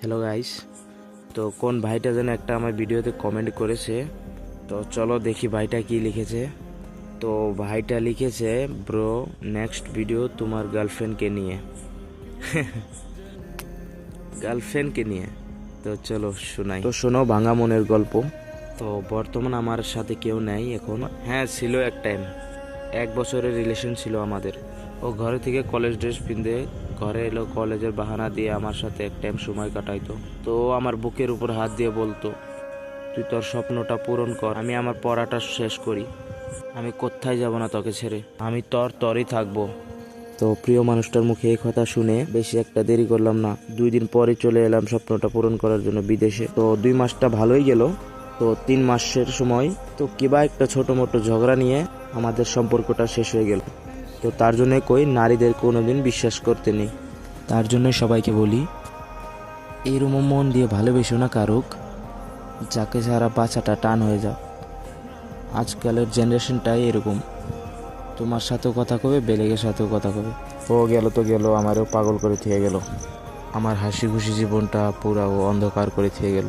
Hello guys, তো কোন ভাইটা যেন একটা আমার ভিডিওতে কমেন্ট করেছে। তো চলো দেখি ভাইটা কি লিখেছে। তো ভাইটা লিখেছে, ব্রো নেক্সট ভিডিও তোমার গার্লফ্রেন্ডকে নিয়ে। গার্লফ্রেন্ডকে নিয়ে তো চলো শোনাই। তো শোনো ভাঙা মনের গল্প। তো বর্তমান আমার সাথে কেউ নেই এখন। হ্যাঁ ছিল এক টাইম, 1 বছরের রিলেশন ছিল আমাদের। ও ঘরে থেকে কলেজ ড্রেস পিনতে ঘরে এলো, কলেজের বাহানা দিয়ে আমার সাথে এক টাইম সময় কাটাইতো। তো আমার বুকের উপর হাত দিয়ে বলতো, তুই তোর স্বপ্নটা পূরণ কর, আমি আমার পড়াটা শেষ করি, আমি কোথায় যাব না তোকে ছেড়ে, আমি তরই থাকবো। তো প্রিয় মানুষটার মুখে এই কথা শুনে বেশি একটা দেরি করলাম না, 2 দিন পরে চলে এলাম স্বপ্নটা পূরণ করার জন্য বিদেশে। তো 2 মাসটা ভালোই গেল। তো 3 মাসের সময় তো কিবা একটা ছোট মোটো ঝগড়া নিয়ে আমাদের সম্পর্কটা শেষ হয়ে গেল। তো তার জন্য কই নারীদের কোনোদিন বিশ্বাস করতে নেই। তার জন্য সবাইকে বলি, এইরকম মন দিয়ে ভালোবেসো না কারুক, যাকে ছাড়া বাঁচাটা টান হয়ে যাও। আজকালের জেনারেশনটাই এরকম, তোমার সাথেও কথা কবে, বেলেগের সাথেও কথা কবে। ও গেল তো গেল, আমারও পাগল করে থিয়ে গেল, আমার হাসি খুশি জীবনটা পুরা ও অন্ধকার করে থিয়ে গেল।